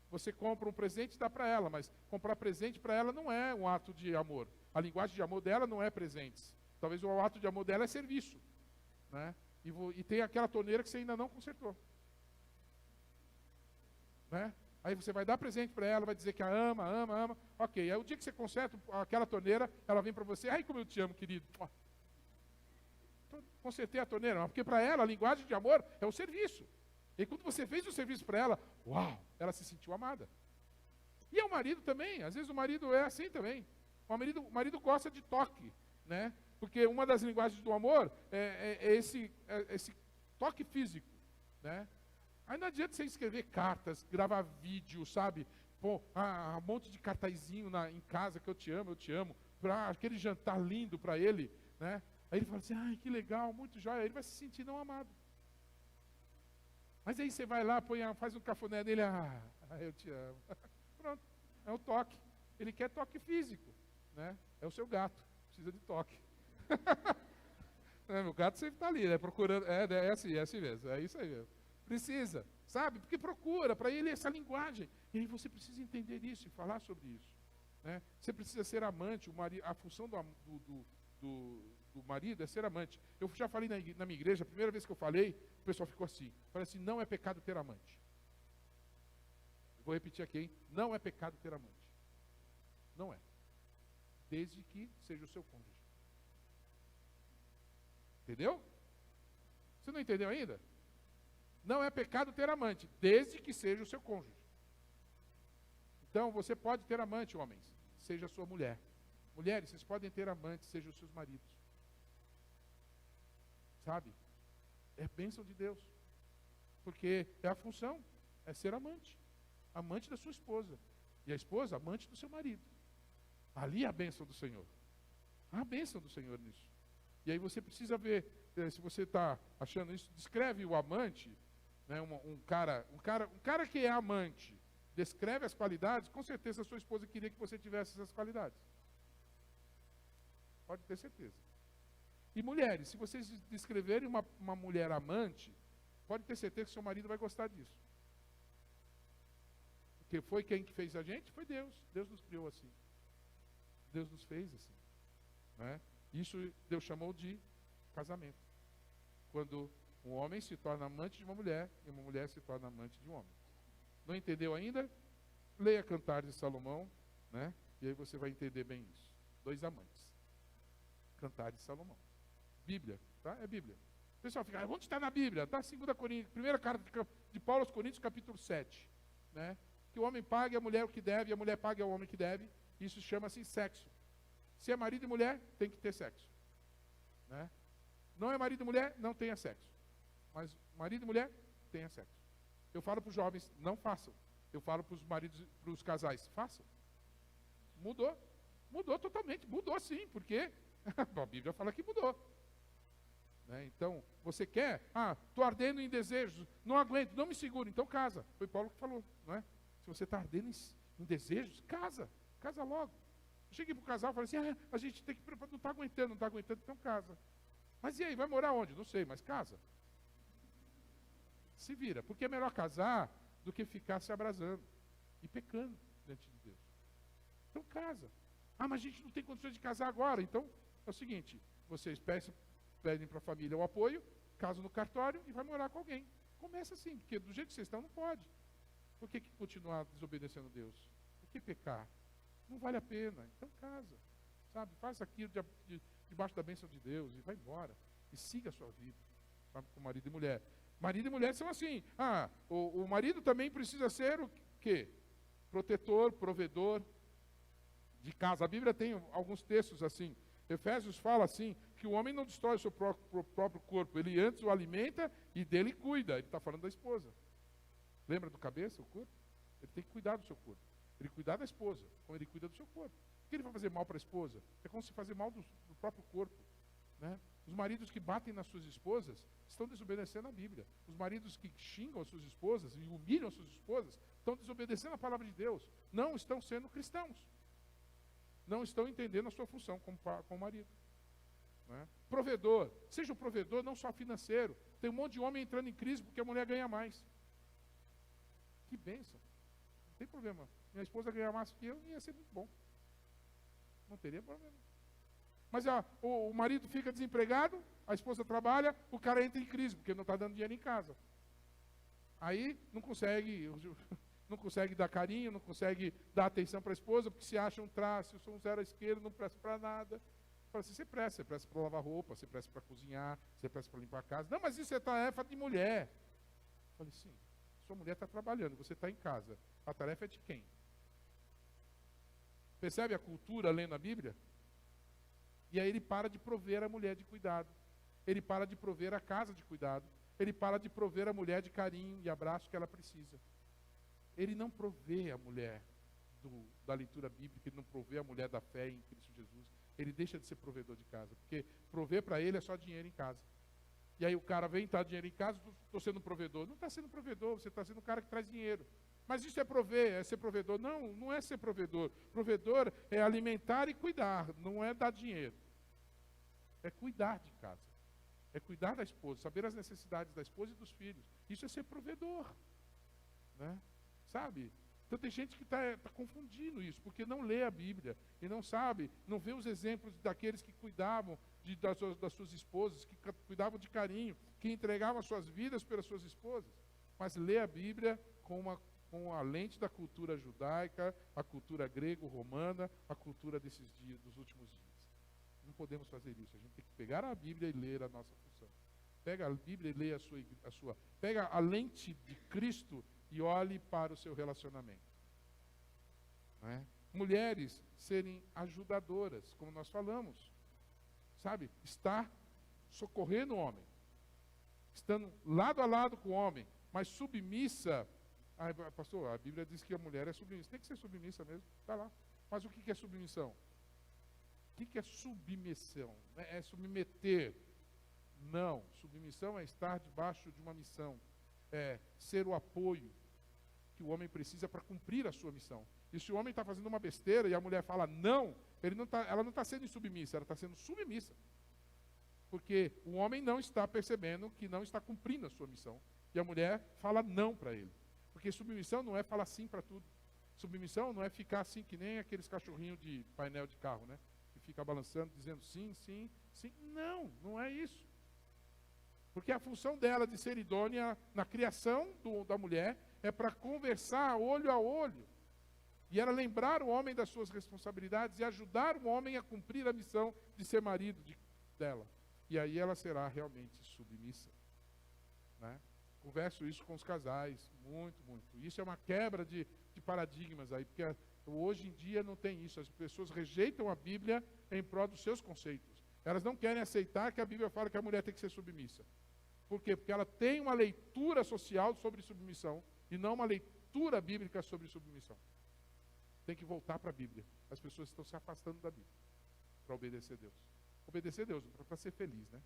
Speaker 1: Você compra um presente e dá para ela. Mas comprar presente para ela não é um ato de amor. A linguagem de amor dela não é presentes. Talvez o ato de amor dela é serviço. Né? E tem aquela torneira que você ainda não consertou. Né? Aí você vai dar presente para ela, vai dizer que a ama, ama, ama. Ok, aí o dia que você conserta aquela torneira, ela vem para você, ai como eu te amo, querido. Consertei a torneira, porque para ela a linguagem de amor é o serviço. E quando você fez o serviço para ela, uau, ela se sentiu amada. E é o marido também, às vezes o marido é assim também. O marido gosta de toque, né? Porque uma das linguagens do amor é esse toque físico, né? Aí não adianta você escrever cartas, gravar vídeo, sabe? Pô, um monte de cartazinho em casa que eu te amo, para aquele jantar lindo para ele, né? Aí ele fala assim, ai, que legal, muito jóia. Aí ele vai se sentir não amado. Mas aí você vai lá, faz um cafuné nele, eu te amo. Pronto, é o toque. Ele quer toque físico, né? É o seu gato, precisa de toque. Meu gato sempre está ali, né? Procurando, é assim mesmo, é isso aí mesmo. Precisa, sabe? Porque procura, para ele essa linguagem. E aí você precisa entender isso e falar sobre isso. Né? Você precisa ser amante, a função do marido é ser amante. Eu já falei na minha igreja, a primeira vez que eu falei, o pessoal ficou assim. Falei assim, não é pecado ter amante. Vou repetir aqui, hein? Não é pecado ter amante. Não é. Desde que seja o seu cônjuge. Entendeu? Você não entendeu ainda? Não é pecado ter amante, desde que seja o seu cônjuge. Então, você pode ter amante, homens, seja a sua mulher. Mulheres, vocês podem ter amantes, sejam os seus maridos. Sabe? É bênção de Deus. Porque é a função, é ser amante. Amante da sua esposa. E a esposa, amante do seu marido. Ali é a bênção do Senhor. Há a bênção do Senhor nisso. E aí você precisa ver, se você está achando isso, descreve o amante, né, um cara que é amante, descreve as qualidades, com certeza a sua esposa queria que você tivesse essas qualidades. Pode ter certeza. E mulheres, se vocês descreverem uma mulher amante, pode ter certeza que seu marido vai gostar disso. Porque foi quem que fez a gente? Foi Deus. Deus nos criou assim. Deus nos fez assim. Né? Isso Deus chamou de casamento. Quando um homem se torna amante de uma mulher e uma mulher se torna amante de um homem. Não entendeu ainda? Leia Cantares de Salomão, né? E aí você vai entender bem isso. 2 amantes. Cantares de Salomão. Bíblia, tá? É Bíblia. O pessoal fica, onde está na Bíblia? Está 2 Coríntios, primeira carta de Paulo aos Coríntios, capítulo 7. Né? Que o homem pague a mulher o que deve, e a mulher pague ao homem o que deve. Isso chama-se sexo. Se é marido e mulher, tem que ter sexo. Né? Não é marido e mulher, não tenha sexo. Mas marido e mulher, tenha sexo. Eu falo para os jovens, não façam. Eu falo para os maridos, para os casais, façam. Mudou. Mudou totalmente. Mudou sim, porque a Bíblia fala que mudou. Né? Então, você quer, estou ardendo em desejos, não aguento, não me seguro, então casa. Foi Paulo que falou, não é? Se você está ardendo em desejos, casa logo. Eu cheguei para o casal e falei assim, a gente tem que preparar, não está aguentando, então casa. Mas e aí, vai morar onde? Não sei, mas casa. Se vira, porque é melhor casar do que ficar se abrasando e pecando diante de Deus. Então casa. Mas a gente não tem condições de casar agora. Então é o seguinte, vocês pedem para a família o apoio, casam no cartório e vai morar com alguém. Começa assim, porque do jeito que vocês estão não pode. Por que continuar desobedecendo a Deus? Por que pecar? Não vale a pena. Então casa. Sabe? Faz aquilo debaixo da bênção de Deus, e vai embora. E siga a sua vida, sabe, com marido e mulher. Marido e mulher são assim. O marido também precisa ser o quê? Protetor, provedor de casa. A Bíblia tem alguns textos assim. Efésios fala assim, que o homem não destrói o seu próprio corpo, ele antes o alimenta e dele cuida. Ele está falando da esposa. Lembra do cabeça, o corpo? Ele tem que cuidar do seu corpo. Ele cuidar da esposa, como ele cuida do seu corpo. Por que ele vai fazer mal para a esposa? É como se fazer mal do próprio corpo, né? Os maridos que batem nas suas esposas estão desobedecendo a Bíblia. Os maridos que xingam as suas esposas e humilham as suas esposas estão desobedecendo a palavra de Deus. Não estão sendo cristãos. Não estão entendendo a sua função como marido. Né? Provedor. Seja um provedor não só financeiro. Tem um monte de homem entrando em crise porque a mulher ganha mais. Que bênção. Não tem problema. Minha esposa ganha mais que eu, ia ser muito bom. Não teria problema. Mas o marido fica desempregado, a esposa trabalha, o cara entra em crise, porque não está dando dinheiro em casa. Aí não consegue dar carinho, não consegue dar atenção para a esposa, porque se acha um traço, eu sou um zero à esquerda, não presto para nada. Fala assim, você presta para lavar roupa, você presta para cozinhar, você presta para limpar a casa. Não, mas isso é tarefa de mulher. Eu falei, sim, sua mulher está trabalhando, você está em casa. A tarefa é de quem? Percebe a cultura lendo a Bíblia? E aí ele para de prover a mulher de cuidado. Ele para de prover a casa de cuidado. Ele para de prover a mulher de carinho e abraço que ela precisa. Ele não provê a mulher da leitura bíblica, ele não provê a mulher da fé em Cristo Jesus. Ele deixa de ser provedor de casa, porque prover para ele é só dinheiro em casa. E aí o cara vem, tá dinheiro em casa, estou sendo provedor. Não está sendo provedor, você está sendo um cara que traz dinheiro. Mas isso é prover, é ser provedor. Não, não é ser provedor. Provedor é alimentar e cuidar, não é dar dinheiro. É cuidar de casa. É cuidar da esposa, saber as necessidades da esposa e dos filhos. Isso é ser provedor. Né? Sabe? Então tem gente que está confundindo isso, porque não lê a Bíblia e não sabe, não vê os exemplos daqueles que cuidavam das suas esposas, que cuidavam de carinho, que entregavam as suas vidas pelas suas esposas. Mas lê a Bíblia com a lente da cultura judaica, a cultura grego-romana, a cultura desses dias, dos últimos dias. Não podemos fazer isso. A gente tem que pegar a Bíblia e ler a nossa função. Pega a Bíblia e lê a sua. Pega a lente de Cristo e olhe para o seu relacionamento. Né? Mulheres serem ajudadoras, como nós falamos. Sabe? Estar socorrendo o homem. Estando lado a lado com o homem, mas submissa. Pastor, a Bíblia diz que a mulher é submissa. Tem que ser submissa mesmo. Está lá. Mas o que é submissão? O que é submissão? É submeter. Não. Submissão é estar debaixo de uma missão. É ser o apoio que o homem precisa para cumprir a sua missão. E se o homem está fazendo uma besteira e a mulher fala não, ela não está sendo insubmissa, ela está sendo submissa. Porque o homem não está percebendo que não está cumprindo a sua missão. E a mulher fala não para ele. Porque submissão não é falar sim para tudo. Submissão não é ficar assim que nem aqueles cachorrinhos de painel de carro, né? Que fica balançando, dizendo sim, sim, sim. Não, não é isso. Porque a função dela de ser idônea na criação da mulher é para conversar olho a olho. E ela lembrar o homem das suas responsabilidades e ajudar o homem a cumprir a missão de ser marido dela. E aí ela será realmente submissa. Né? Converso isso com os casais, muito, muito. Isso é uma quebra de paradigmas aí, porque hoje em dia não tem isso. As pessoas rejeitam a Bíblia em prol dos seus conceitos. Elas não querem aceitar que a Bíblia fala que a mulher tem que ser submissa. Por quê? Porque ela tem uma leitura social sobre submissão e não uma leitura bíblica sobre submissão. Tem que voltar para a Bíblia. As pessoas estão se afastando da Bíblia para obedecer a Deus. Obedecer a Deus para ser feliz, né?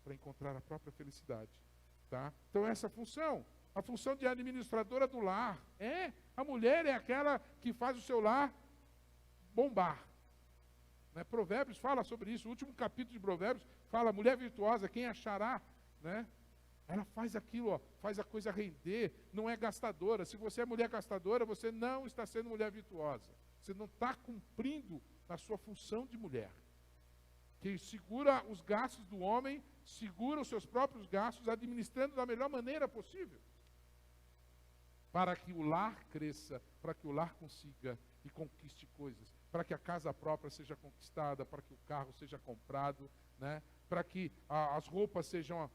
Speaker 1: Para encontrar a própria felicidade. Tá? Então essa função, a função de administradora do lar, a mulher é aquela que faz o seu lar bombar. Né? Provérbios fala sobre isso, o último capítulo de Provérbios fala, mulher virtuosa, quem achará? Né? Ela faz aquilo, faz a coisa render, não é gastadora. Se você é mulher gastadora, você não está sendo mulher virtuosa. Você não está cumprindo a sua função de mulher. Que segura os gastos do homem, segura os seus próprios gastos, administrando da melhor maneira possível. Para que o lar cresça, para que o lar consiga e conquiste coisas. para que a casa própria seja conquistada, para que o carro seja comprado, né? Para que as roupas sejam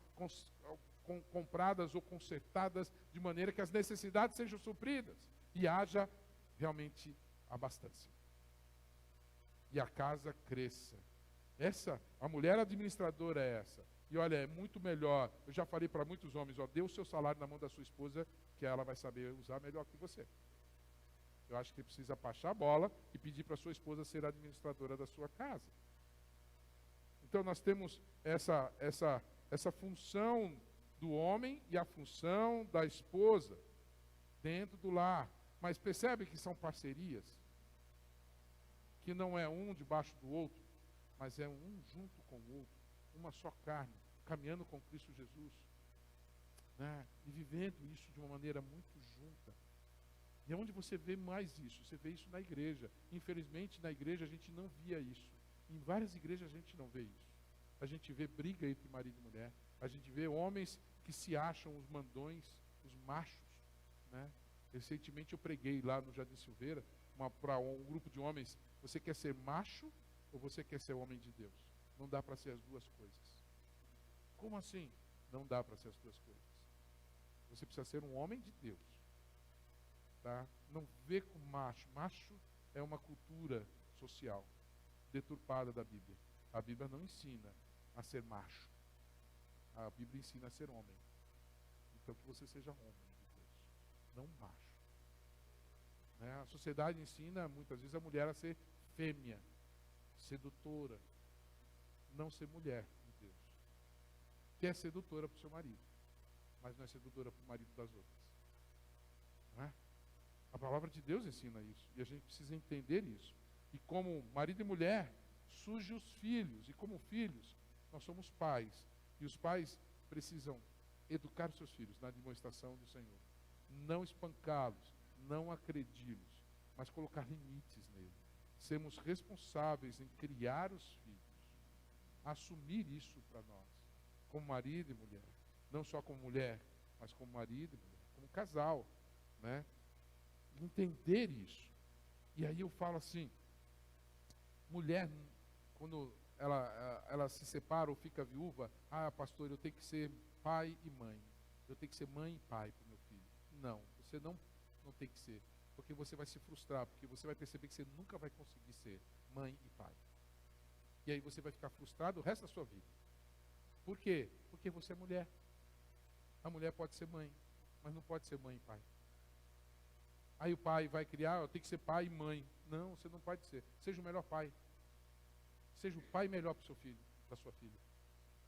Speaker 1: compradas ou consertadas de maneira que as necessidades sejam supridas e haja realmente abastança. E a casa cresça. A mulher administradora é essa. E olha, é muito melhor, eu já falei para muitos homens, dê o seu salário na mão da sua esposa, que ela vai saber usar melhor que você. Eu acho que precisa baixar a bola e pedir para sua esposa ser a administradora da sua casa. Então nós temos essa função do homem e a função da esposa dentro do lar. Mas percebe que são parcerias, que não é um debaixo do outro, mas é um junto com o outro, uma só carne, caminhando com Cristo Jesus, né? E vivendo isso de uma maneira muito junta. E é onde você vê mais isso? Você vê isso na igreja. Infelizmente, na igreja a gente não via isso. Em várias igrejas a gente não vê isso. A gente vê briga entre marido e mulher. A gente vê homens que se acham os mandões, os machos, né? Recentemente eu preguei lá no Jardim Silveira para um grupo de homens. Você quer ser macho ou você quer ser homem de Deus? Não dá para ser as duas coisas. Como assim? Não dá para ser as duas coisas. Você precisa ser um homem de Deus. Tá? Não vê com macho. Macho é uma cultura social deturpada da Bíblia. A Bíblia não ensina a ser macho. A Bíblia ensina a ser homem. Então que você seja homem de Deus, não macho. Né? A sociedade ensina muitas vezes a mulher a ser fêmea, sedutora, não ser mulher de Deus. Que é sedutora para o seu marido, mas não é sedutora para o marido das outras. Não é? A palavra de Deus ensina isso, e a gente precisa entender isso. E como marido e mulher, surgem os filhos, e como filhos, nós somos pais, e os pais precisam educar os seus filhos na demonstração do Senhor. Não espancá-los, não agredi-los, mas colocar limites nele. Sermos responsáveis em criar os filhos, assumir isso para nós, como marido e mulher. Não só como mulher, mas como marido e mulher, como casal, né? Entender isso. E aí eu falo assim, mulher, quando ela se separa ou fica viúva, pastor, eu tenho que ser pai e mãe. Eu tenho que ser mãe e pai para o meu filho. Não, você não tem que ser. Porque você vai se frustrar, porque você vai perceber que você nunca vai conseguir ser mãe e pai. E aí você vai ficar frustrado o resto da sua vida. Por quê? Porque você é mulher. A mulher pode ser mãe, mas não pode ser mãe e pai. Aí o pai vai criar, eu tenho que ser pai e mãe. Não, você não pode ser. Seja o melhor pai. Seja o pai melhor para o seu filho, para a sua filha.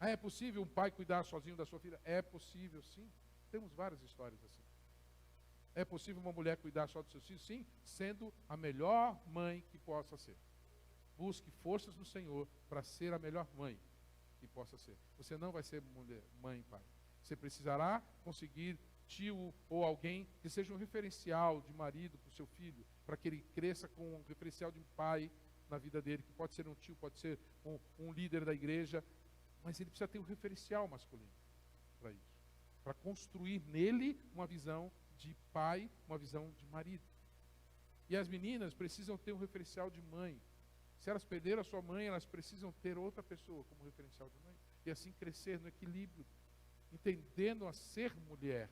Speaker 1: É possível um pai cuidar sozinho da sua filha? É possível, sim. Temos várias histórias assim. É possível uma mulher cuidar só dos seus filhos? Sim, sendo a melhor mãe que possa ser. Busque forças no Senhor para ser a melhor mãe que possa ser. Você não vai ser mulher, mãe e pai. Você precisará conseguir tio ou alguém que seja um referencial de marido para o seu filho, para que ele cresça com um referencial de um pai na vida dele, que pode ser um tio, pode ser um líder da igreja, mas ele precisa ter um referencial masculino para isso, para construir nele uma visão de pai, uma visão de marido. E as meninas precisam ter um referencial de mãe. Se elas perderam a sua mãe, elas precisam ter outra pessoa como referencial de mãe. E assim crescer no equilíbrio, entendendo a ser mulher,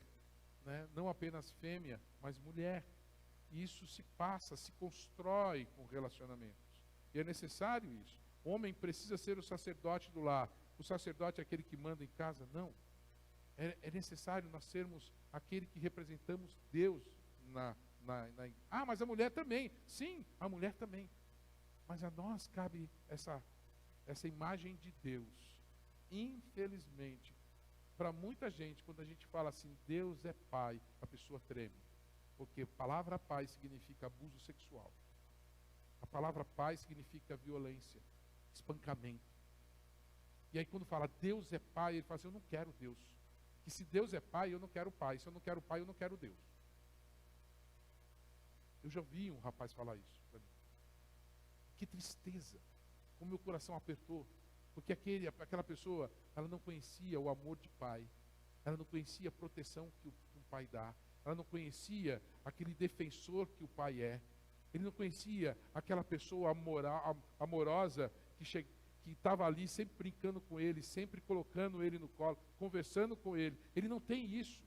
Speaker 1: né? Não apenas fêmea, mas mulher. E isso se passa, se constrói com relacionamentos. E é necessário isso. O homem precisa ser o sacerdote do lar. O sacerdote é aquele que manda em casa? Não. É necessário nós sermos aquele que representamos Deus mas a mulher também. Sim, a mulher também. Mas a nós cabe essa imagem de Deus. Infelizmente, para muita gente, quando a gente fala assim, Deus é pai, a pessoa treme. Porque a palavra pai significa abuso sexual. A palavra pai significa violência, espancamento. E aí quando fala Deus é pai, ele fala assim, eu não quero Deus. Que se Deus é pai, eu não quero pai. Se eu não quero pai, eu não quero Deus. Eu já vi um rapaz falar isso para mim. Que tristeza. Como meu coração apertou. Porque aquela pessoa, ela não conhecia o amor de pai. Ela não conhecia a proteção que um pai dá. Ela não conhecia aquele defensor que o pai é. Ele não conhecia aquela pessoa amorosa que estava ali sempre brincando com ele, sempre colocando ele no colo, conversando com ele. Ele não tem isso.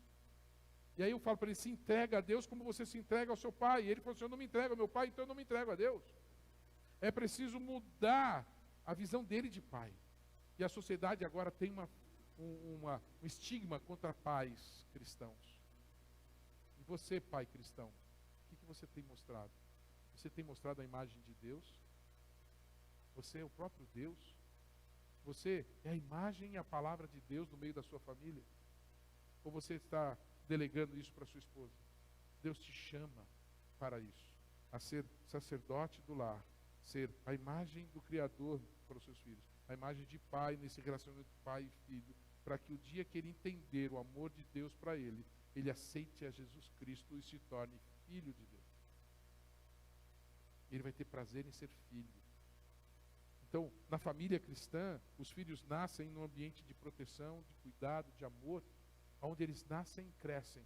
Speaker 1: E aí eu falo para ele, se entrega a Deus como você se entrega ao seu pai. E ele falou assim, eu não me entrego ao meu pai, então eu não me entrego a Deus. É preciso mudar a visão dele de pai. E a sociedade agora tem um estigma contra pais cristãos. E você, pai cristão, o que você tem mostrado? Você tem mostrado a imagem de Deus? Você é o próprio Deus? Você é a imagem e a palavra de Deus no meio da sua família? Ou você está delegando isso para sua esposa? Deus te chama para isso, a ser sacerdote do lar, ser a imagem do Criador para os seus filhos, a imagem de pai nesse relacionamento pai e filho, para que o dia que ele entender o amor de Deus para ele, ele aceite a Jesus Cristo e se torne filho de Deus. Ele vai ter prazer em ser filho. Então, na família cristã, os filhos nascem num ambiente de proteção, de cuidado, de amor, onde eles nascem e crescem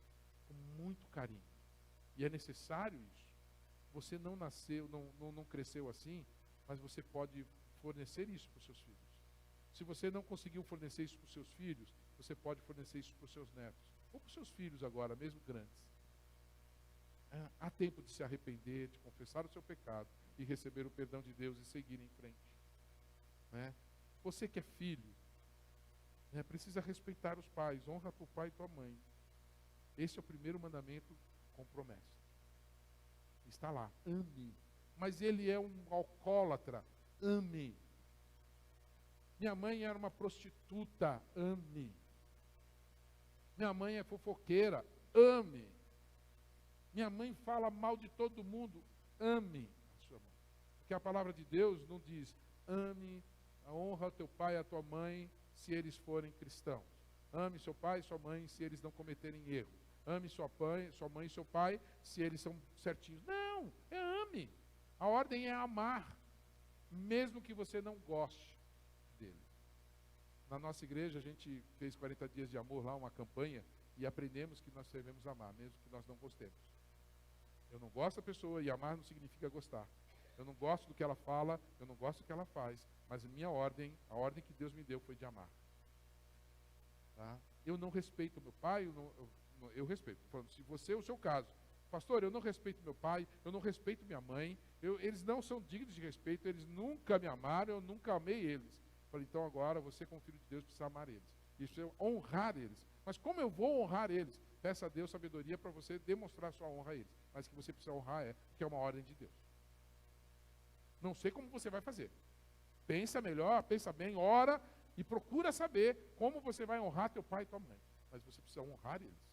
Speaker 1: com muito carinho. E é necessário isso. Você não nasceu, não cresceu assim, mas você pode fornecer isso para os seus filhos. Se você não conseguiu fornecer isso para os seus filhos, você pode fornecer isso para os seus netos. Ou para os seus filhos agora, mesmo grandes. Há tempo de se arrepender, de confessar o seu pecado e receber o perdão de Deus e seguir em frente. Né? Você que é filho, né, precisa respeitar os pais, honra teu pai e tua mãe. Esse é o primeiro mandamento com promessa. Está lá, ame. Mas ele é um alcoólatra, ame. Minha mãe era uma prostituta, ame. Minha mãe é fofoqueira, ame. Minha mãe fala mal de todo mundo, ame a sua mãe. Porque a palavra de Deus não diz, ame, honra teu pai e a tua mãe se eles forem cristãos. Ame seu pai e sua mãe se eles não cometerem erro. Ame sua mãe e seu pai se eles são certinhos. Não, é ame. A ordem é amar, mesmo que você não goste dele. Na nossa igreja a gente fez 40 dias de amor lá, uma campanha, e aprendemos que nós devemos amar, mesmo que nós não gostemos. Eu não gosto da pessoa, e amar não significa gostar. Eu não gosto do que ela fala, eu não gosto do que ela faz, mas a minha ordem, a ordem que Deus me deu foi de amar. Tá? Eu não respeito meu pai, eu respeito. Estou falando, se você é o seu caso, pastor, eu não respeito meu pai, eu não respeito minha mãe, eles não são dignos de respeito, eles nunca me amaram, eu nunca amei eles. Falei, então agora você, como filho de Deus, precisa amar eles. Isso é honrar eles. Mas como eu vou honrar eles? Peça a Deus sabedoria para você demonstrar sua honra a eles. Mas que você precisa honrar que é uma ordem de Deus. Não sei como você vai fazer. Pensa melhor, pensa bem, ora e procura saber como você vai honrar teu pai e tua mãe. Mas você precisa honrar eles.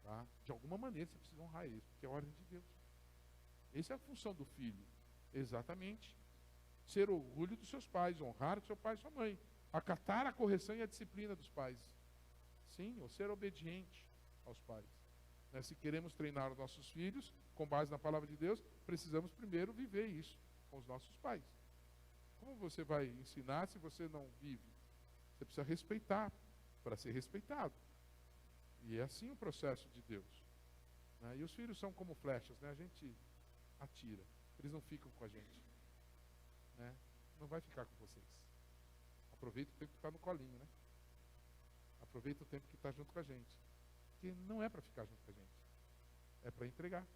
Speaker 1: Tá? De alguma maneira você precisa honrar eles, porque é a ordem de Deus. Essa é a função do filho. Exatamente. Ser orgulho dos seus pais, honrar o seu pai e sua mãe. Acatar a correção e a disciplina dos pais. Sim, ou ser obediente aos pais. Né? Se queremos treinar os nossos filhos, com base na palavra de Deus, precisamos primeiro viver isso com os nossos pais. Como você vai ensinar se você não vive? Você precisa respeitar para ser respeitado. E é assim o processo de Deus. Né? E os filhos são como flechas, né? A gente atira, eles não ficam com a gente. Né? Não vai ficar com vocês. Aproveita o tempo que está no colinho, né? Aproveita o tempo que está junto com a gente. Porque não é para ficar junto com a gente. É para entregar.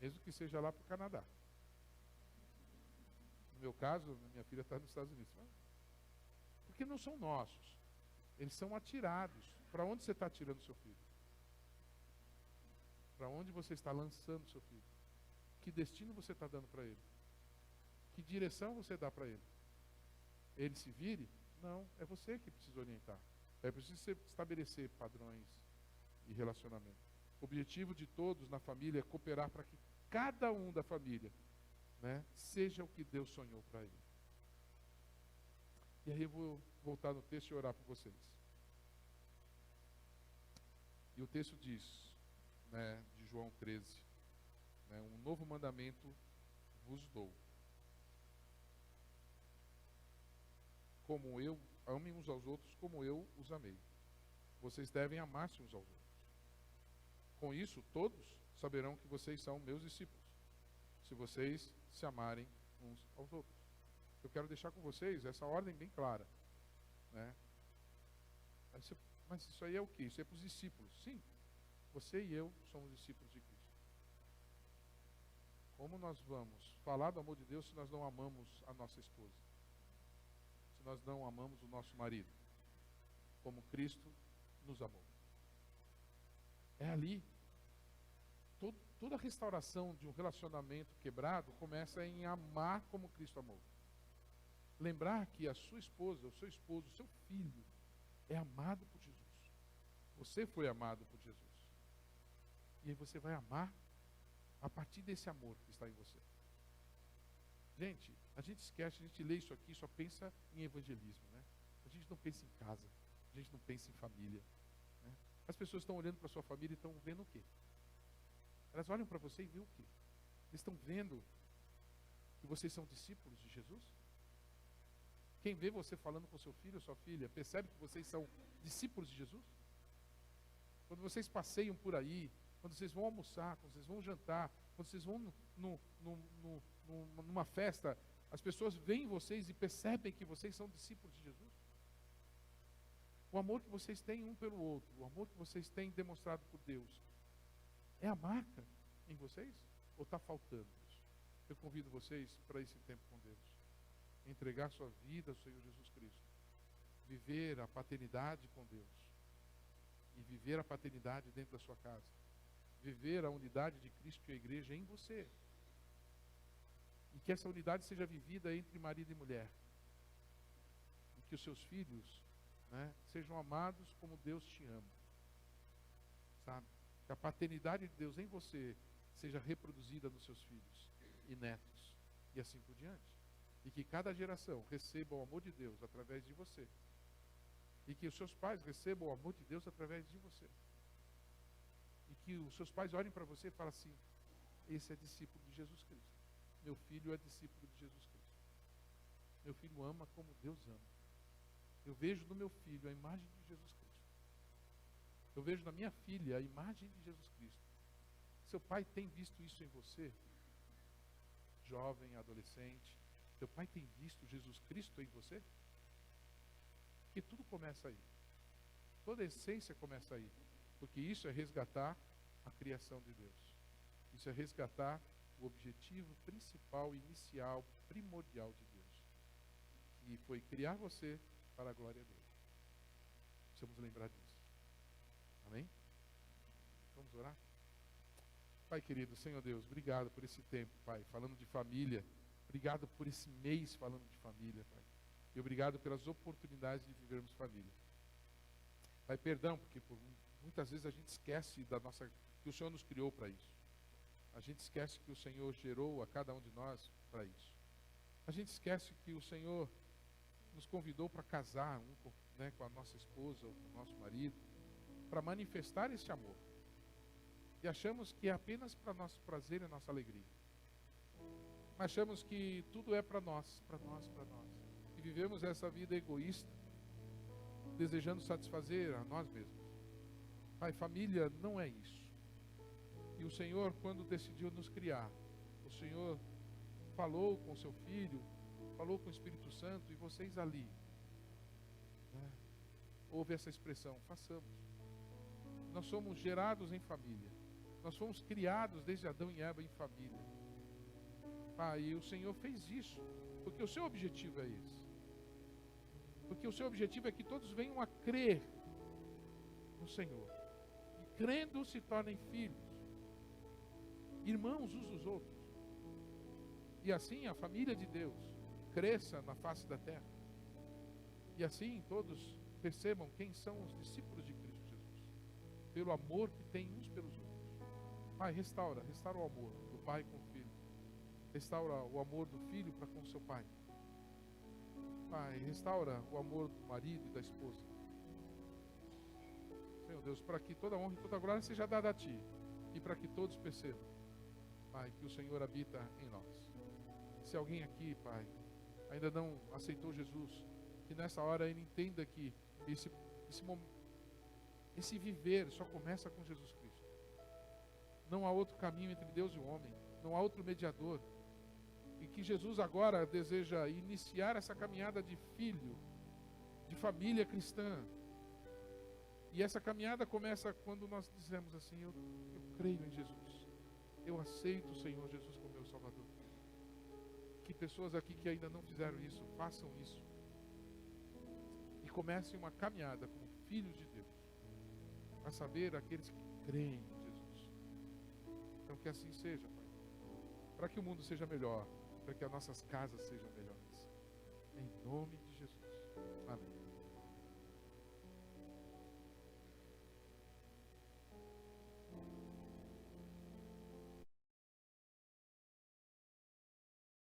Speaker 1: Mesmo que seja lá para o Canadá. No meu caso, minha filha está nos Estados Unidos. Porque não são nossos. Eles são atirados. Para onde você está atirando seu filho? Para onde você está lançando seu filho? Que destino você está dando para ele? Que direção você dá para ele? Ele se vire? Não, é você que precisa orientar. É preciso estabelecer padrões e relacionamento. O objetivo de todos na família é cooperar para que cada um da família, né, seja o que Deus sonhou para ele. E aí eu vou voltar no texto e orar por vocês. E o texto diz, né, de João 13, né, um novo mandamento vos dou. Como eu, amem uns aos outros como eu os amei. Vocês devem amar-se uns aos outros. Com isso, todos saberão que vocês são meus discípulos, se vocês se amarem uns aos outros. Eu quero deixar com vocês essa ordem bem clara, né? Mas isso aí é o quê? Isso é para os discípulos. Sim, você e eu somos discípulos de Cristo. Como nós vamos falar do amor de Deus se nós não amamos a nossa esposa? Se nós não amamos o nosso marido? Como Cristo nos amou. É ali. Toda a restauração de um relacionamento quebrado começa em amar como Cristo amou. Lembrar que a sua esposa, o seu esposo, o seu filho é amado por Jesus. Você foi amado por Jesus. E aí você vai amar a partir desse amor que está em você. Gente, a gente esquece, a gente lê isso aqui, só pensa em evangelismo, né? A gente não pensa em casa, a gente não pensa em família, né? As pessoas estão olhando para a sua família e estão vendo o quê? Elas olham para você e veem o quê? Eles estão vendo que vocês são discípulos de Jesus? Quem vê você falando com seu filho ou sua filha, percebe que vocês são discípulos de Jesus? Quando vocês passeiam por aí, quando vocês vão almoçar, quando vocês vão jantar, quando vocês vão numa festa, as pessoas veem vocês e percebem que vocês são discípulos de Jesus? O amor que vocês têm um pelo outro, o amor que vocês têm demonstrado por Deus, é a marca em vocês? Ou está faltando isso? Eu convido vocês para esse tempo com Deus. Entregar sua vida ao Senhor Jesus Cristo. Viver a paternidade com Deus. E viver a paternidade dentro da sua casa. Viver a unidade de Cristo e a igreja em você. E que essa unidade seja vivida entre marido e mulher. E que os seus filhos, né, sejam amados como Deus te ama. Sabe? Que a paternidade de Deus em você seja reproduzida nos seus filhos e netos. E assim por diante. E que cada geração receba o amor de Deus através de você. E que os seus pais recebam o amor de Deus através de você. E que os seus pais olhem para você e falem assim: esse é discípulo de Jesus Cristo. Meu filho é discípulo de Jesus Cristo. Meu filho ama como Deus ama. Eu vejo no meu filho a imagem de Jesus Cristo. Eu vejo na minha filha a imagem de Jesus Cristo. Seu pai tem visto isso em você? Jovem, adolescente. Seu pai tem visto Jesus Cristo em você? Porque tudo começa aí. Toda a essência começa aí. Porque isso é resgatar a criação de Deus. Isso é resgatar o objetivo principal, inicial, primordial de Deus. E foi criar você para a glória dele. Precisamos lembrar disso. Amém? Vamos orar? Pai querido, Senhor Deus, obrigado por esse tempo, Pai, falando de família. Obrigado por esse mês falando de família, Pai. E obrigado pelas oportunidades de vivermos família. Pai, perdão, porque muitas vezes a gente esquece que o Senhor nos criou para isso. A gente esquece que o Senhor gerou a cada um de nós para isso. A gente esquece que o Senhor nos convidou para casar com a nossa esposa ou com o nosso marido, para manifestar esse amor. E achamos que é apenas para nosso prazer e nossa alegria. Achamos que tudo é para nós, para nós, para nós. E vivemos essa vida egoísta, desejando satisfazer a nós mesmos. Pai, família não é isso. E o Senhor, quando decidiu nos criar, o Senhor falou com seu Filho, falou com o Espírito Santo, e vocês ali, né, houve essa expressão: façamos. Nós somos gerados em família. Nós fomos criados desde Adão e Eva em família. Pai, e o Senhor fez isso, porque o seu objetivo é esse. Porque o seu objetivo é que todos venham a crer no Senhor. E crendo se tornem filhos, irmãos uns dos outros. E assim a família de Deus cresça na face da terra. E assim todos percebam quem são os discípulos de Cristo Jesus. Pelo amor que tem uns pelos outros. Pai, restaura o amor do pai com o filho. Restaura o amor do filho para com o seu pai. Pai, restaura o amor do marido e da esposa. Senhor Deus, para que toda honra e toda glória seja dada a Ti. E para que todos percebam, Pai, que o Senhor habita em nós. Se alguém aqui, Pai, ainda não aceitou Jesus, que nessa hora ele entenda que esse viver só começa com Jesus Cristo. Não há outro caminho entre Deus e o homem. não há outro mediador. E que Jesus agora deseja iniciar essa caminhada de filho, de família cristã. E essa caminhada começa quando nós dizemos assim: eu creio em Jesus, eu aceito o Senhor Jesus como meu Salvador. Que pessoas aqui que ainda não fizeram isso, façam isso. E comecem uma caminhada como filhos de Deus, a saber, aqueles que creem em Jesus. Então que assim seja, Pai, para que o mundo seja melhor, para que as nossas casas sejam melhores, em nome de